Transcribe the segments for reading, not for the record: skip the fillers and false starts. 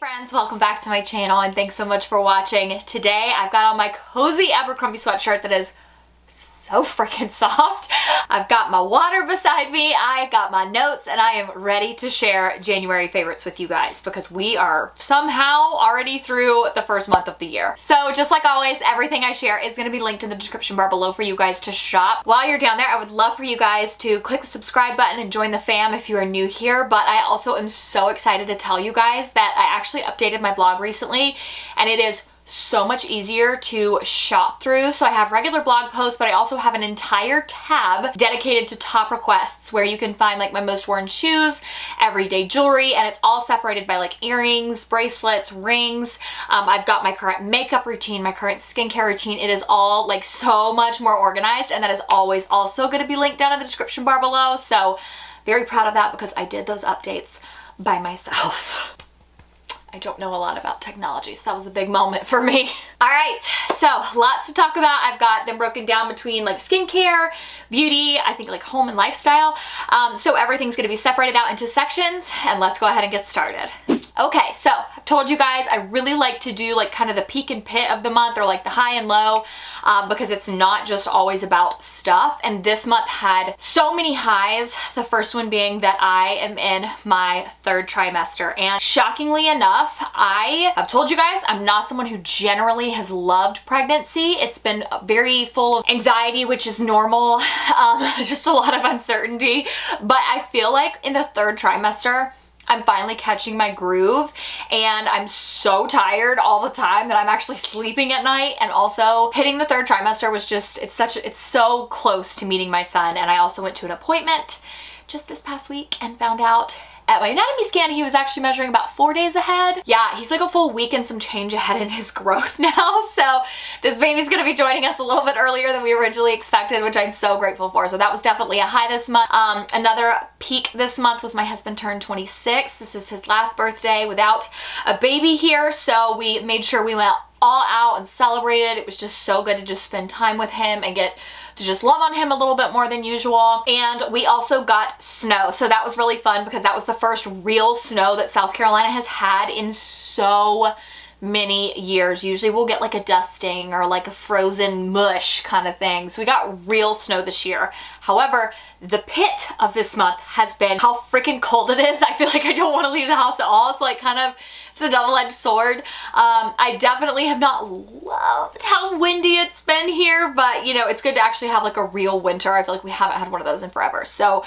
friends, welcome back to my channel and thanks so much for watching. Today I've got on my cozy Abercrombie sweatshirt that is so freaking soft. I've got my water beside me, I got my notes, and I am ready to share January favorites with you guys because we are somehow already through the first month of the year. So just like always, everything I share is going to be linked in the description bar below for you guys to shop. While you're down there, I would love for you guys to click the subscribe button and join the fam if you are new here, but I also am so excited to tell you guys that I actually updated my blog recently and it is so much easier to shop through. So I have regular blog posts, but I also have an entire tab dedicated to top requests where you can find like my most worn shoes, everyday jewelry, and it's all separated by like earrings, bracelets, rings. I've got my current makeup routine, my current skincare routine. It is all like so much more organized, and that is always also going to be linked down in the description bar below. So very proud of that because I did those updates by myself. I don't know a lot about technology, so that was a big moment for me. All right, so lots to talk about. I've got them broken down between like skincare, beauty, I think like home and lifestyle. So everything's gonna be separated out into sections, and let's go ahead and get started. Okay, so I've told you guys I really like to do like kind of the peak and pit of the month, or like the high and low, because it's not just always about stuff. And this month had so many highs. The first one being that I am in my third trimester, and shockingly enough, I've told you guys I'm not someone who generally has loved pregnancy. It's been very full of anxiety, which is normal, just a lot of uncertainty. But I feel like in the third trimester, I'm finally catching my groove, and I'm so tired all the time that I'm actually sleeping at night. And also hitting the third trimester was just, it's so close to meeting my son. And I also went to an appointment just this past week and found out at my anatomy scan, he was actually measuring about 4 days ahead. Yeah, he's like a full week and some change ahead in his growth now. So this baby's gonna be joining us a little bit earlier than we originally expected, which I'm so grateful for. So that was definitely a high this month. Another peak this month was my husband turned 26. This is his last birthday without a baby here. So we made sure we went all out and celebrated. It was just so good to just spend time with him and get to just love on him a little bit more than usual. And we also got snow. So that was really fun because that was the first real snow that South Carolina has had in so many years. Usually we'll get like a dusting or like a frozen mush kind of thing. So we got real snow this year. However, the pit of this month has been how freaking cold it is. I feel like I don't want to leave the house at all. It's like kind of, it's a double-edged sword. I definitely have not loved how windy it's been here, but you know, it's good to actually have like a real winter. I feel like we haven't had one of those in forever. So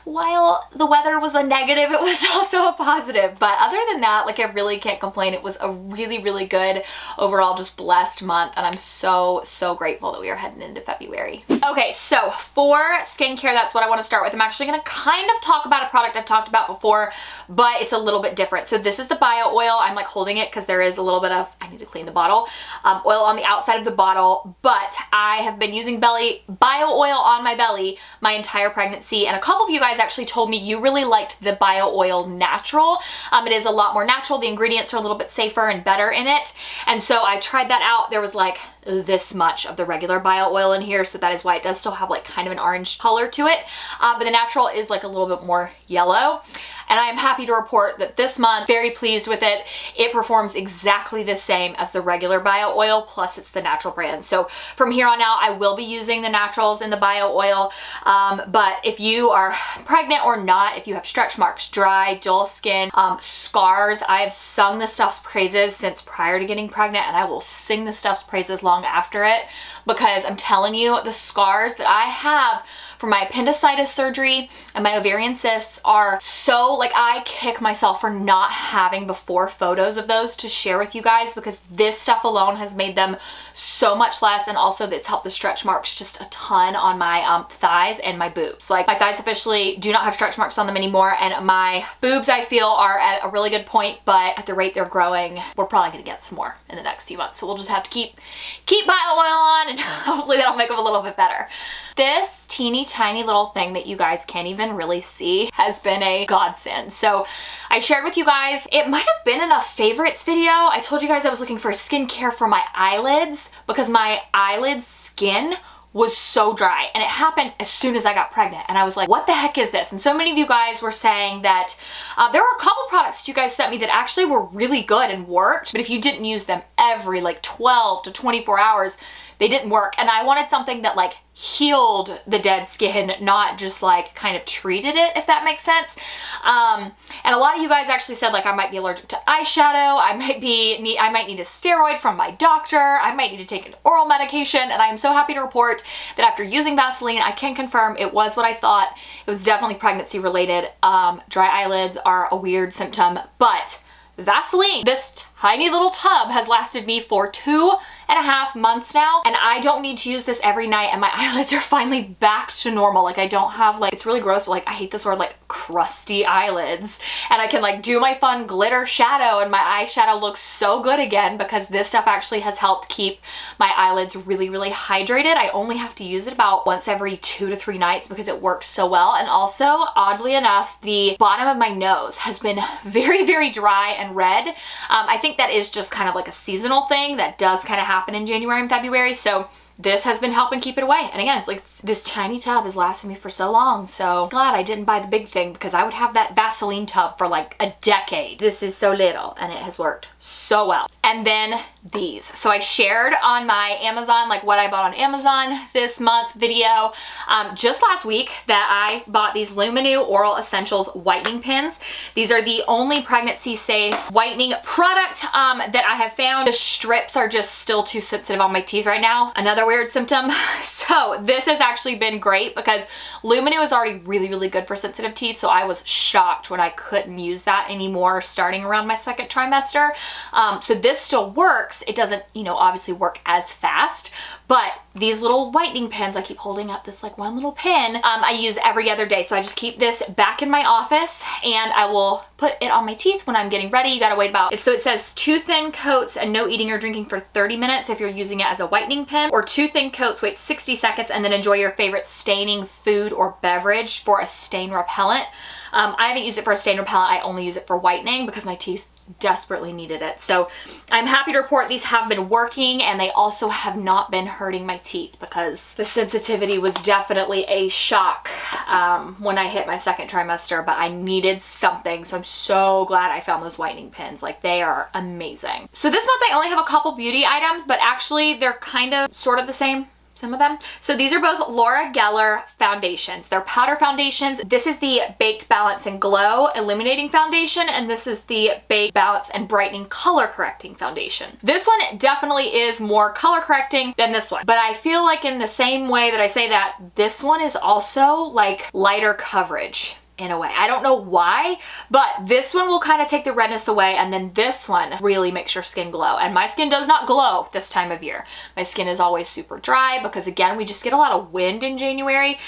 while the weather was a negative, it was also a positive. But other than that, like I really can't complain. It was a really, really good overall, just blessed month. And I'm so, so grateful that we are heading into February. Okay, so for skincare, that's what I want to start with. I'm actually going to kind of talk about a product I've talked about before, but it's a little bit different. So this is the bio oil. I'm like holding it because there is a little bit of, I need to clean the bottle, oil on the outside of the bottle. But I have been using bio oil on my belly my entire pregnancy. And a couple of you guys actually told me you really liked the bio oil natural. It is a lot more natural. The ingredients are a little bit safer and better in it. And so I tried that out. There was like this much of the regular bio oil in here, so that is why it does still have like kind of an orange color to it. But the natural is like a little bit more yellow. And I am happy to report that this month, very pleased with it. It performs exactly the same as the regular bio oil, plus it's the natural brand. So from here on out, I will be using the naturals in the bio oil. But if you are pregnant or not, if you have stretch marks, dry, dull skin, scars, I have sung the stuff's praises since prior to getting pregnant, and I will sing the stuff's praises long after it, because I'm telling you, the scars that I have from my appendicitis surgery and my ovarian cysts are so, like, I kick myself for not having before photos of those to share with you guys, because this stuff alone has made them so much less, and also it's helped the stretch marks just a ton on my thighs and my boobs. Like, my thighs officially do not have stretch marks on them anymore, and my boobs, I feel, are at a really good point, but at the rate they're growing, we're probably gonna get some more in the next few months. So we'll just have to keep bio oil on, and hopefully that'll make them a little bit better. This teeny tiny little thing that you guys can't even really see has been a godsend. So I shared with you guys, it might have been in a favorites video. I told you guys I was looking for skincare for my eyelids because my eyelid skin was so dry, and it happened as soon as I got pregnant, and I was like, what the heck is this? And so many of you guys were saying that there were a couple products that you guys sent me that actually were really good and worked, but if you didn't use them every like 12 to 24 hours, they didn't work. And I wanted something that like healed the dead skin, not just like kind of treated it, if that makes sense. And a lot of you guys actually said like I might be allergic to eyeshadow, I might need a steroid from my doctor, I might need to take an oral medication, and I am so happy to report that after using Vaseline, I can confirm it was what I thought. It was definitely pregnancy related. Dry eyelids are a weird symptom, but Vaseline, this tiny little tub, has lasted me for 2.5 months now, and I don't need to use this every night, and my eyelids are finally back to normal. Like I don't have like, it's really gross, but like I hate this word, like crusty eyelids, and I can like do my fun glitter shadow, and my eyeshadow looks so good again because this stuff actually has helped keep my eyelids really, really hydrated. I only have to use it about once every 2 to 3 nights because it works so well. And also, oddly enough, the bottom of my nose has been very, very dry and red. I think that is just kind of like a seasonal thing that does kind of happen in January and February. So this has been helping keep it away. And again, it's like this tiny tub has lasted me for so long. So glad I didn't buy the big thing because I would have that Vaseline tub for like a decade. This is so little and it has worked so well. And then these. So I shared on my Amazon, like what I bought on Amazon this month video, just last week, that I bought these Luminu Oral Essentials whitening pins. These are the only pregnancy safe whitening product that I have found. The strips are just still too sensitive on my teeth right now. Another weird symptom. So this has actually been great because Luminu is already really, really good for sensitive teeth. So I was shocked when I couldn't use that anymore starting around my 2nd trimester. So this still works. It doesn't, you know, obviously work as fast, but these little whitening pins, I keep holding up this like one little pin, I use every other day. So I just keep this back in my office and I will put it on my teeth when I'm getting ready. You gotta wait about, so it says 2 thin coats and no eating or drinking for 30 minutes if you're using it as a whitening pin, or 2 thin coats, wait 60 seconds, and then enjoy your favorite staining food or beverage for a stain repellent. I haven't used it for a stain repellent. I only use it for whitening because my teeth desperately needed it. So I'm happy to report these have been working, and they also have not been hurting my teeth because the sensitivity was definitely a shock when I hit my 2nd trimester, but I needed something. So I'm so glad I found those whitening pins. Like they are amazing. So this month I only have a couple beauty items, but actually they're kind of sort of the same. Some of them. So these are both Laura Geller foundations. They're powder foundations. This is the Baked Balance and Glow Illuminating Foundation, and this is the Baked Balance and Brightening Color Correcting Foundation. This one definitely is more color correcting than this one, but I feel like in the same way that I say that, this one is also like lighter coverage in a way. I don't know why, but this one will kind of take the redness away, and then this one really makes your skin glow. And my skin does not glow this time of year. My skin is always super dry because again, we just get a lot of wind in January.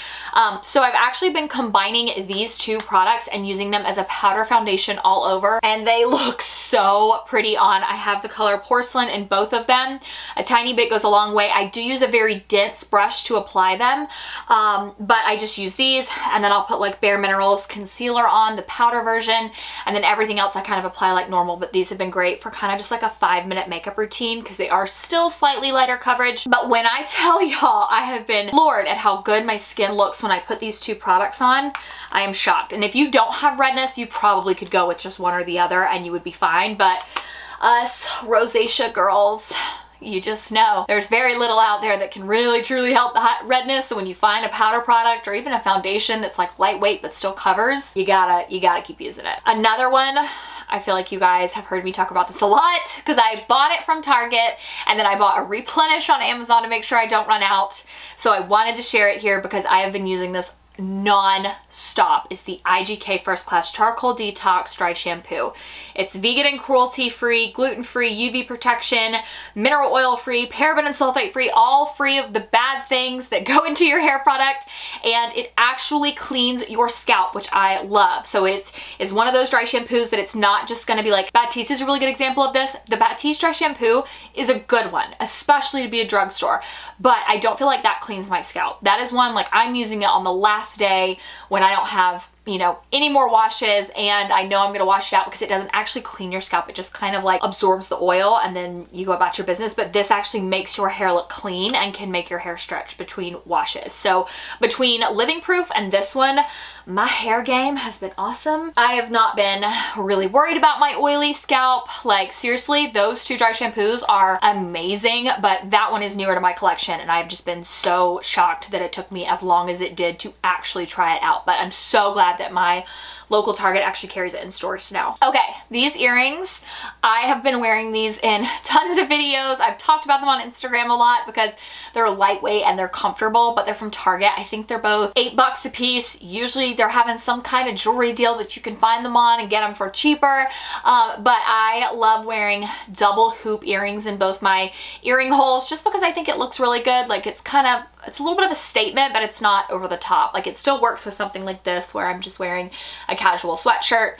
So I've actually been combining these 2 products and using them as a powder foundation all over, and they look so pretty on. I have the color Porcelain in both of them. A tiny bit goes a long way. I do use a very dense brush to apply them, but I just use these, and then I'll put like Bare Minerals concealer on, the powder version, and then everything else I kind of apply like normal. But these have been great for kind of just like a 5-minute makeup routine because they are still slightly lighter coverage. But when I tell y'all I have been floored at how good my skin looks when I put these 2 products on, I am shocked. And if you don't have redness, you probably could go with just one or the other and you would be fine. But us rosacea girls, you just know there's very little out there that can really truly help the redness. So when you find a powder product or even a foundation that's like lightweight but still covers, you gotta keep using it. Another one, I feel like you guys have heard me talk about this a lot because I bought it from Target and then I bought a replenish on Amazon to make sure I don't run out. So I wanted to share it here because I have been using this non-stop. Is the IGK First Class Charcoal Detox Dry Shampoo. It's vegan and cruelty-free, gluten-free, UV protection, mineral oil-free, paraben and sulfate-free, all free of the bad things that go into your hair product, and it actually cleans your scalp, which I love. So it is one of those dry shampoos that it's not just gonna be like, Batiste is a really good example of this. The Batiste dry shampoo is a good one, especially to be a drugstore, but I don't feel like that cleans my scalp. That is one, like I'm using it on the last day when I don't have you know, any more washes, and I know I'm gonna wash it out because it doesn't actually clean your scalp. It just kind of like absorbs the oil and then you go about your business. But this actually makes your hair look clean and can make your hair stretch between washes. So between Living Proof and this one, my hair game has been awesome. I have not been really worried about my oily scalp. Like seriously, those two dry shampoos are amazing, but that one is newer to my collection and I've just been so shocked that it took me as long as it did to actually try it out. But I'm so glad that my local Target actually carries it in stores now. Okay, these earrings, I have been wearing these in tons of videos. I've talked about them on Instagram a lot because they're lightweight and they're comfortable, but they're from Target. I think they're both $8 a piece. Usually they're having some kind of jewelry deal that you can find them on and get them for cheaper. But I love wearing double hoop earrings in both my earring holes just because I think it looks really good. Like it's a little bit of a statement, but it's not over the top. Like it still works with something like this where I'm just wearing a casual sweatshirt.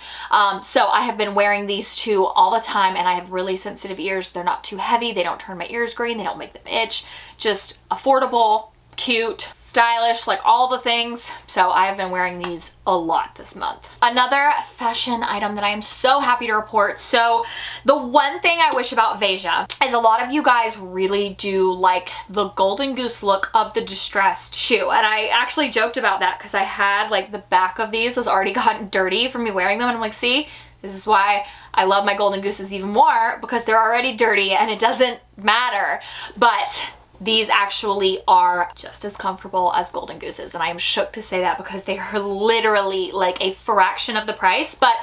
So I have been wearing these two all the time and I have really sensitive ears. They're not too heavy. They don't turn my ears green. They don't make them itch. Just affordable, cute, stylish, like all the things. So I have been wearing these a lot this month. Another fashion item that I am so happy to report. So the one thing I wish about Veja is a lot of you guys really do like the golden goose look of the distressed shoe. And I actually joked about that because I had like the back of these has already gotten dirty from me wearing them. And I'm like, see, this is why I love my golden gooses even more, because they're already dirty and it doesn't matter. But these actually are just as comfortable as golden gooses, and I am shook to say that because they are literally like a fraction of the price. But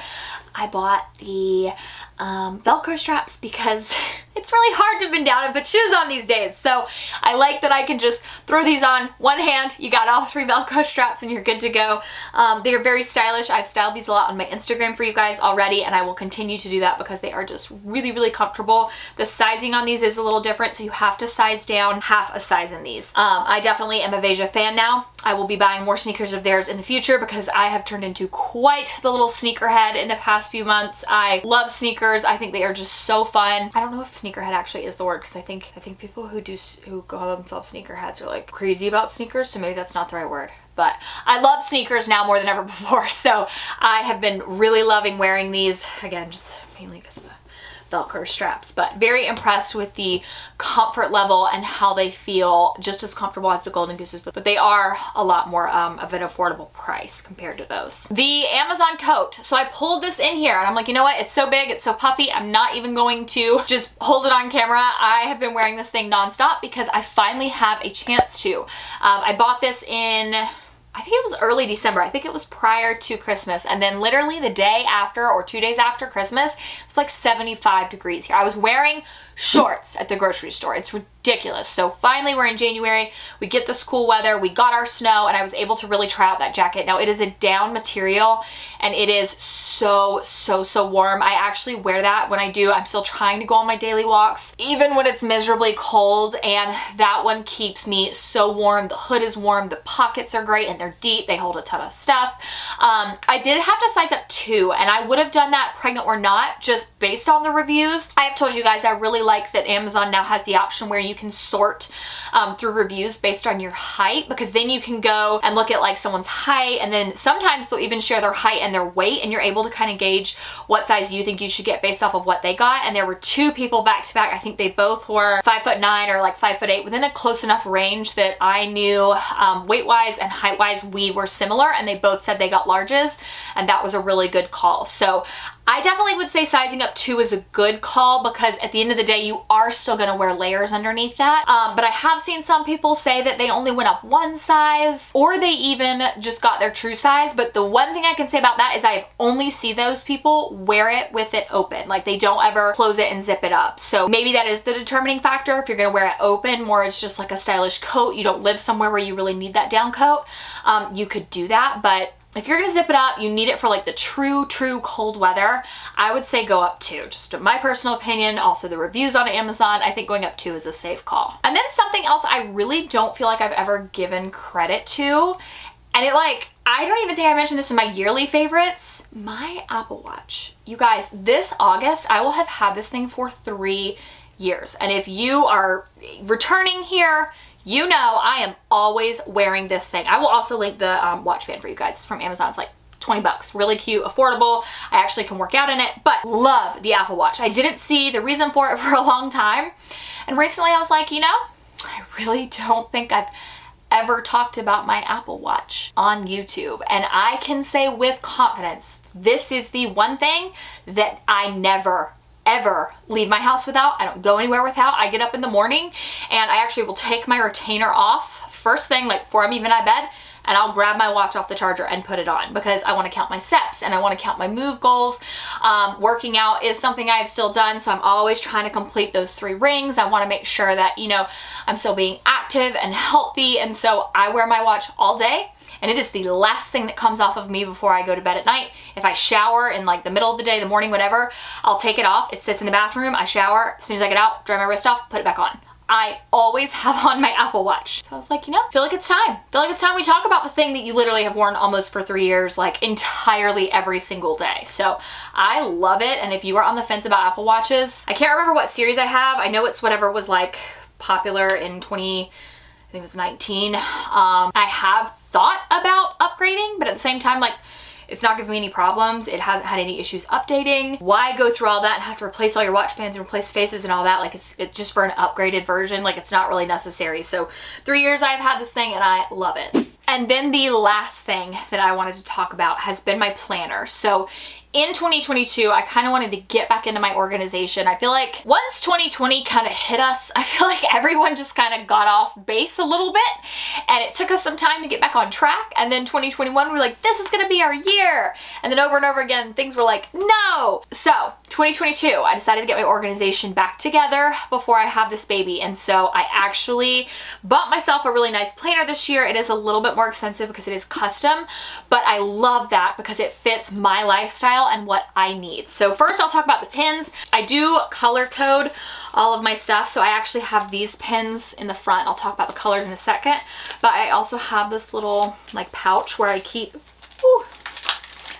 I bought the Velcro straps because it's really hard to bend down and put shoes on these days. So I like that I can just throw these on one hand. You got all 3 Velcro straps and you're good to go. They are very stylish. I've styled these a lot on my Instagram for you guys already, and I will continue to do that because they are just really, really comfortable. The sizing on these is a little different, so you have to size down half a size in these. I definitely am a Veja fan now. I will be buying more sneakers of theirs in the future because I have turned into quite the little sneakerhead in the past few months. I love sneakers. I think they are just so fun. I don't know if sneakerhead actually is the word, because I think people who call themselves sneakerheads are like crazy about sneakers, so maybe that's not the right word. But I love sneakers now more than ever before, so I have been really loving wearing these, again, just mainly because of the Velcro straps, but very impressed with the comfort level and how they feel, just as comfortable as the golden gooses, but they are a lot more of an affordable price compared to those. The Amazon coat, so I pulled this in here and I'm like, you know what, it's so big, it's so puffy, I'm not even going to just hold it on camera. I have been wearing this thing nonstop because I finally have a chance to. I bought this in, I think it was early December. I think it was prior to Christmas. And then literally the day after or 2 days after Christmas, it was like 75 degrees here. I was wearing shorts at the grocery store. It's ridiculous. So finally we're in January. We get this cool weather. We got our snow and I was able to really try out that jacket. Now it is a down material and it is so warm. I actually wear that when I'm still trying to go on my daily walks, even when it's miserably cold, and that one keeps me so warm. The hood is warm, the pockets are great and they're deep. They hold a ton of stuff. I did have to size up 2, and I would have done that pregnant or not, just based on the reviews. I have told you guys I really like that Amazon now has the option where you can sort through reviews based on your height, because then you can go and look at like someone's height, and then sometimes they'll even share their height and their weight, and you're able to kind of gauge what size you think you should get based off of what they got. And there were 2 people back to back. I think they both were 5'9" or like 5'8", within a close enough range that I knew weight wise and height wise we were similar, and they both said they got larges, and that was a really good call. So I definitely would say sizing up 2 is a good call, because at the end of the day you are still going to wear layers underneath that. But I have seen some people say that they only went up 1 size, or they even just got their true size. But the one thing I can say about that is I only see those people wear it with it open. Like they don't ever close it and zip it up. So maybe that is the determining factor. If you're going to wear it open, more it's just like a stylish coat, you don't live somewhere where you really need that down coat, you could do that. But if you're gonna zip it up, you need it for like the true cold weather, I would say go up 2. Just my personal opinion, also the reviews on Amazon, I think going up 2 is a safe call. And then something else I really don't feel like I've ever given credit to, and I don't even think I mentioned this in my yearly favorites, my Apple Watch. You guys, this August, I will have had this thing for 3 years. And if you are returning here, you know I am always wearing this thing. I will also link the watch band for you guys. It's from Amazon. It's like 20 bucks. Really cute, affordable. I actually can work out in it, but love the Apple Watch. I didn't see the reason for it for a long time. And recently I was like, you know, I really don't think I've ever talked about my Apple Watch on YouTube. And I can say with confidence, this is the one thing that I never ever leave my house without. I don't go anywhere without. I get up in the morning and I actually will take my retainer off first thing, like before I'm even out of bed, and I'll grab my watch off the charger and put it on because I want to count my steps and I want to count my move goals. Working out is something I've still done, so I'm always trying to complete those 3 rings. I want to make sure that, you know, I'm still being active and healthy, and so I wear my watch all day. And it is the last thing that comes off of me before I go to bed at night. If I shower in like the middle of the day, the morning, whatever, I'll take it off. It sits in the bathroom, I shower, as soon as I get out, dry my wrist off, put it back on. I always have on my Apple Watch. So I was like, you know, I feel like it's time. I feel like it's time we talk about the thing that you literally have worn almost for 3 years, like entirely every single day. So I love it. And if you are on the fence about Apple Watches, I can't remember what series I have. I know it's whatever was like popular in 2019. I have thought about upgrading, but at the same time, like, it's not giving me any problems. It hasn't had any issues updating. Why go through all that and have to replace all your watch bands and replace faces and all that? Like, it's just for an upgraded version. Like, it's not really necessary. So 3 years I've had this thing and I love it. And then the last thing that I wanted to talk about has been my planner. So in 2022, I kind of wanted to get back into my organization. I feel like once 2020 kind of hit us, I feel like everyone just kind of got off base a little bit, and it took us some time to get back on track. And then 2021, we were like, this is gonna be our year. And then over and over again, things were like, no. So 2022, I decided to get my organization back together before I have this baby. And so I actually bought myself a really nice planner this year. It is a little bit more expensive because it is custom, but I love that because it fits my lifestyle and what I need. So first I'll talk about the pins. I do color code all of my stuff. So I actually have these pins in the front. I'll talk about the colors in a second, but I also have this little like pouch where I keep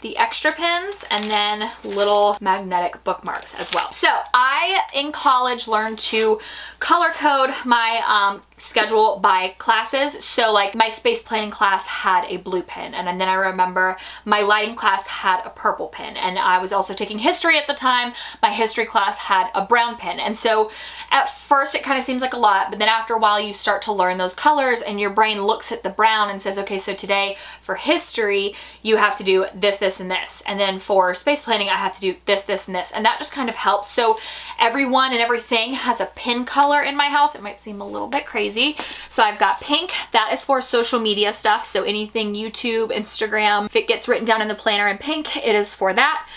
the extra pins and then little magnetic bookmarks as well. So I, in college, learned to color code my schedule by classes. So like my space planning class had a blue pin, and then I remember my lighting class had a purple pin, and I was also taking history at the time. My history class had a brown pin. And so at first it kind of seems like a lot, but then after a while you start to learn those colors and your brain looks at the brown and says, okay, so today for history you have to do this, this, and this, and then for space planning I have to do this, this, and this, and that just kind of helps. So everyone and everything has a pin color in my house. It might seem a little bit crazy. So I've got pink, that is for social media stuff. So anything YouTube, Instagram, if it gets written down in the planner in pink, it is for that.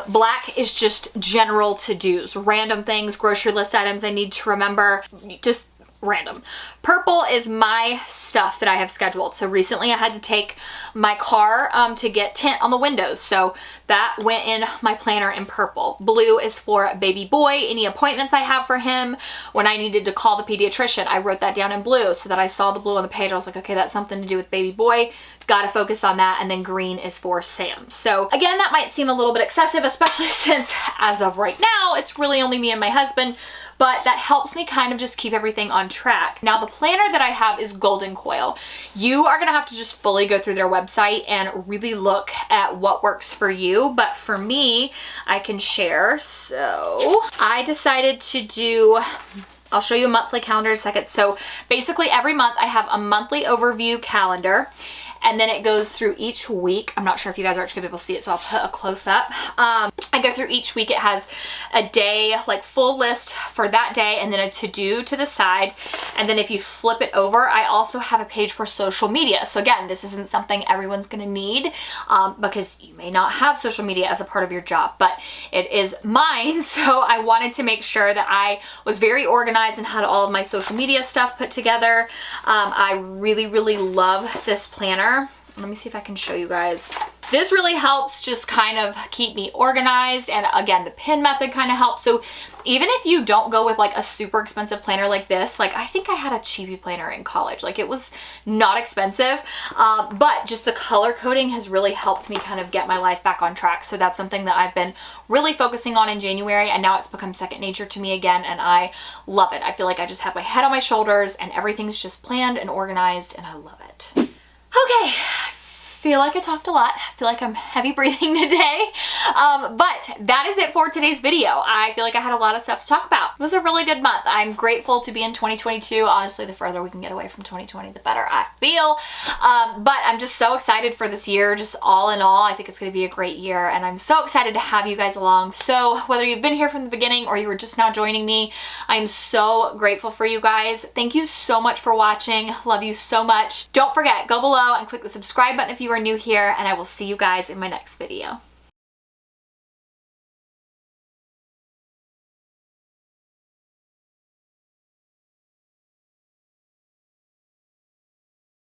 Black is just general to-dos, random things, grocery list items I need to remember, just random. Purple is my stuff that I have scheduled. So recently I had to take my car to get tint on the windows. So that went in my planner in purple. Blue is for baby boy, any appointments I have for him. When I needed to call the pediatrician, I wrote that down in blue so that I saw the blue on the page. I was like, okay, that's something to do with baby boy. Gotta focus on that. And then green is for Sam. So again, that might seem a little bit excessive, especially since as of right now, it's really only me and my husband. But that helps me kind of just keep everything on track. Now the planner that I have is Golden Coil. You are gonna have to just fully go through their website and really look at what works for you. But for me, I can share. So I decided to do, I'll show you a monthly calendar in a second. So basically every month I have a monthly overview calendar, and then it goes through each week. I'm not sure if you guys are actually gonna be able to see it, so I'll put a close up. I go through each week. It has a day, like full list for that day, and then a to-do to the side. And then if you flip it over, I also have a page for social media. So again, this isn't something everyone's gonna need because you may not have social media as a part of your job, but it is mine. So I wanted to make sure that I was very organized and had all of my social media stuff put together. I really, really love this planner. Let me see if I can show you guys. This really helps just kind of keep me organized, and again, the pin method kind of helps. So even if you don't go with like a super expensive planner like this, like I think I had a cheapy planner in college, like it was not expensive, but just the color coding has really helped me kind of get my life back on track. So that's something that I've been really focusing on in January, and now it's become second nature to me again, and I love it. I feel like I just have my head on my shoulders and everything's just planned and organized, and I love it. Okay, I feel like I talked a lot. I feel like I'm heavy breathing today. But that is it for today's video. I feel like I had a lot of stuff to talk about. It was a really good month. I'm grateful to be in 2022. Honestly, the further we can get away from 2020, the better I feel. But I'm just so excited for this year. Just all in all, I think it's going to be a great year, and I'm so excited to have you guys along. So whether you've been here from the beginning or you were just now joining me, I'm so grateful for you guys. Thank you so much for watching. Love you so much. Don't forget, go below and click the subscribe button if you are new here, and I will see you guys in my next video.